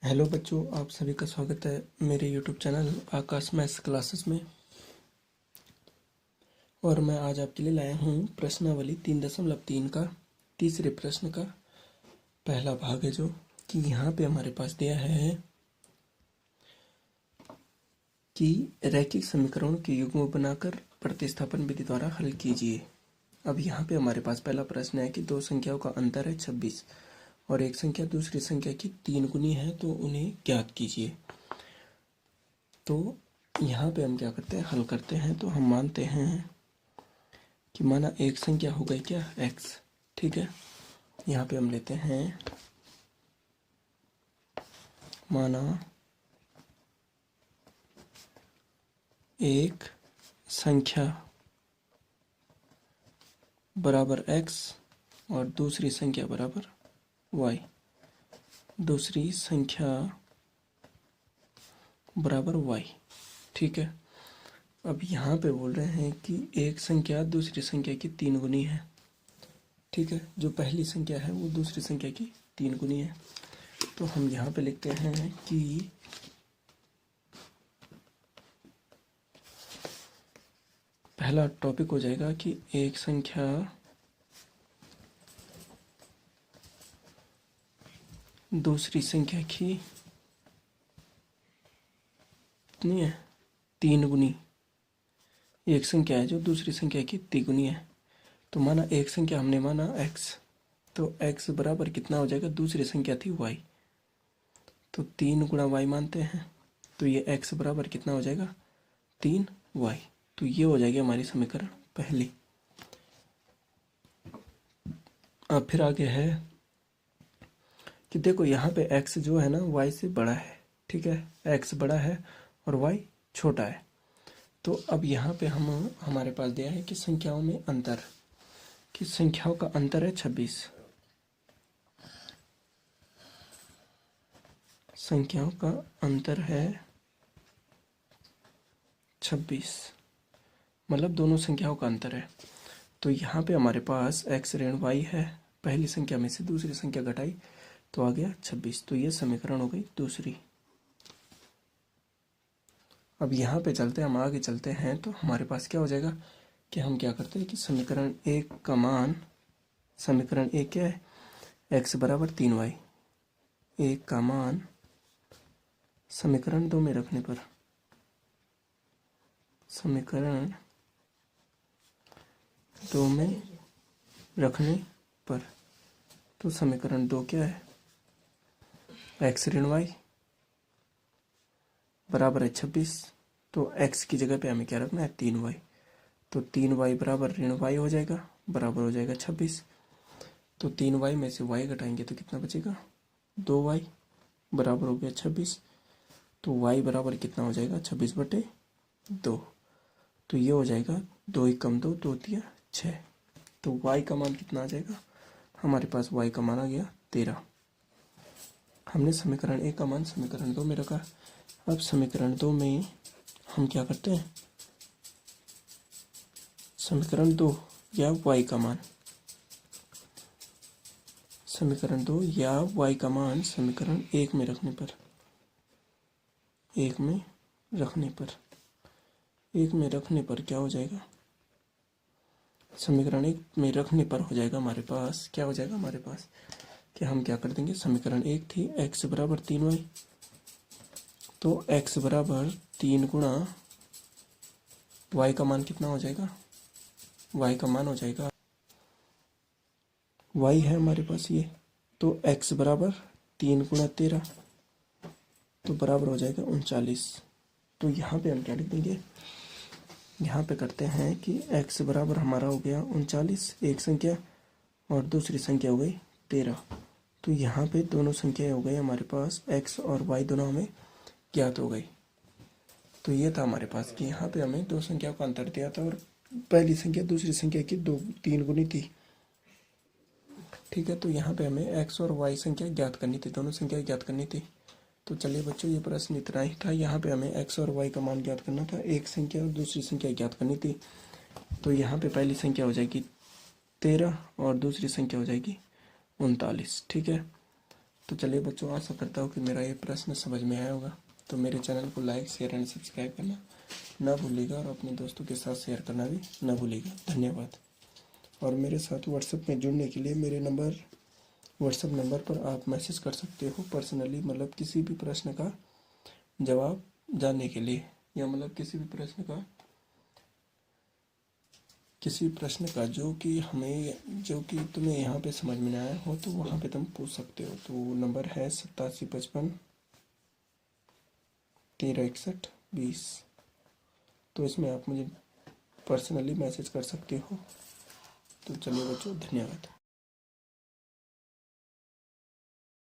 Hello बच्चों, आप सभी का स्वागत है मेरे यूट्यूब चैनल आकाश मैथ्स क्लासेस में। और मैं आज आपके लिए लाया हूँ प्रश्नावली 3.3 का तीसरे प्रश्न का पहला भाग है, जो कि यहाँ पे हमारे पास दिया है कि रैखिक समीकरणों के युग्म बनाकर प्रतिस्थापन विधि द्वारा हल कीजिए। अब यहाँ पे हमारे पास पहला प्रश्न है कि दो संख्याओं का अंतर है 26 और एक संख्या दूसरी संख्या की 3 गुनी है, तो उन्हें ज्ञात कीजिए। तो यहाँ पे हम क्या करते हैं, हल करते हैं। तो हम मानते हैं कि माना एक संख्या हो गई क्या, x। ठीक है, यहाँ पे हम लेते हैं माना एक संख्या बराबर x और दूसरी संख्या बराबर y। दूसरी संख्या बराबर y। ठीक है, अब यहाँ पे बोल रहे हैं कि एक संख्या दूसरी संख्या की 3 गुनी है। ठीक है, जो पहली संख्या है वो दूसरी संख्या की 3 गुनी है। तो हम यहाँ पे लिखते हैं कि पहला टॉपिक हो जाएगा कि एक संख्या दूसरी संख्या की कितनी है, 3 गुनी। एक संख्या है जो दूसरी संख्या की तिगुनी है। तो माना एक संख्या हमने माना x, तो x बराबर कितना हो जाएगा, दूसरी संख्या थी y, तो 3 गुणा y मानते हैं। तो ये x बराबर कितना हो जाएगा, 3y। तो ये हो जाएगी हमारी समीकरण पहली। अब फिर आगे है कि देखो यहाँ पे x जो है ना y से बड़ा है। ठीक है, x बड़ा है और y छोटा है। तो अब यहाँ पे हमारे पास दिया है कि संख्याओं में अंतर, कि संख्याओं का अंतर है 26। संख्याओं का अंतर है 26, मतलब दोनों संख्याओं का अंतर है। तो यहाँ पे हमारे पास x ऋण y है, पहली संख्या में से दूसरी संख्या घटाई तो आ गया 26। तो ये समीकरण हो गई दूसरी। अब यहाँ पे चलते हम आगे चलते हैं, तो हमारे पास क्या हो जाएगा कि हम क्या करते हैं कि समीकरण एक का मान, समीकरण एक क्या है, x बराबर 3y, एक का मान समीकरण 2 में रखने पर, समीकरण 2 में रखने पर, तो समीकरण 2 क्या है, x ऋण y बराबर है 26। तो x की जगह पे हमें क्या रखना है, 3y। तो 3y बराबर ऋण y हो जाएगा, बराबर हो जाएगा 26। तो 3y में से y घटाएंगे तो कितना बचेगा, 2y, बराबर हो गया 26। तो y बराबर कितना हो जाएगा, 26/2। तो ये हो जाएगा 2 एकम 2, 2 तिया 6। तो y का मान कितना आ जाएगा, हमारे पास y का मान आ गया 13। हमने समीकरण एक का मान समीकरण 2 में रखा। अब समीकरण 2 में हम क्या करते हैं, समीकरण 2 या y का मान, समीकरण 2 या y का मान समीकरण 1 में रखने पर, 1 में रखने पर, 1 में रखने पर क्या हो जाएगा, समीकरण 1 में रखने पर हो जाएगा हमारे पास, क्या हो जाएगा हमारे पास कि हम क्या कर देंगे, समीकरण 1 थी x बराबर 3y, तो x बराबर 3 गुणा y का मान कितना हो जाएगा, y का मान हो जाएगा, y है हमारे पास ये, तो x बराबर 3 गुणा 13, तो बराबर हो जाएगा 39। तो यहाँ पे हम क्या लिख देंगे, यहाँ पे करते हैं कि x बराबर हमारा हो गया 39, एक संख्या, और दूसरी संख्या हो गई 13। तो यहाँ पे दोनों संख्याएं हो गई हमारे पास, x और y दोनों हमें ज्ञात हो गई। तो ये था हमारे पास कि यहाँ पे हमें दो संख्याओं का अंतर दिया था और पहली संख्या दूसरी संख्या की 3 गुनी थी। ठीक है, तो यहाँ पे हमें x और y संख्या ज्ञात करनी थी, दोनों संख्या ज्ञात करनी थी। तो चलिए बच्चों, ये प्रश्न इतना ही था। यहाँ पे हमें x और y का मान ज्ञात करना था, एक संख्या और दूसरी संख्या ज्ञात करनी थी। तो यहाँ पे पहली संख्या हो जाएगी 13 और दूसरी संख्या हो जाएगी 39। ठीक है, तो चलिए बच्चों, आशा करता हूँ कि मेरा ये प्रश्न समझ में आया होगा। तो मेरे चैनल को लाइक, शेयर एंड सब्सक्राइब करना ना भूलिएगा और अपने दोस्तों के साथ शेयर करना भी ना भूलिएगा। धन्यवाद। और मेरे साथ व्हाट्सएप में जुड़ने के लिए मेरे व्हाट्सएप नंबर पर आप मैसेज कर सकते हो पर्सनली, मतलब किसी भी प्रश्न का जवाब जानने के लिए, या मतलब किसी भी प्रश्न का जो कि तुम्हें यहाँ पे समझ में ना आया हो तो वहाँ पे तुम पूछ सकते हो। तो नंबर है 8755136120। तो इसमें आप मुझे पर्सनली मैसेज कर सकते हो। तो चलिए बच्चों, धन्यवाद।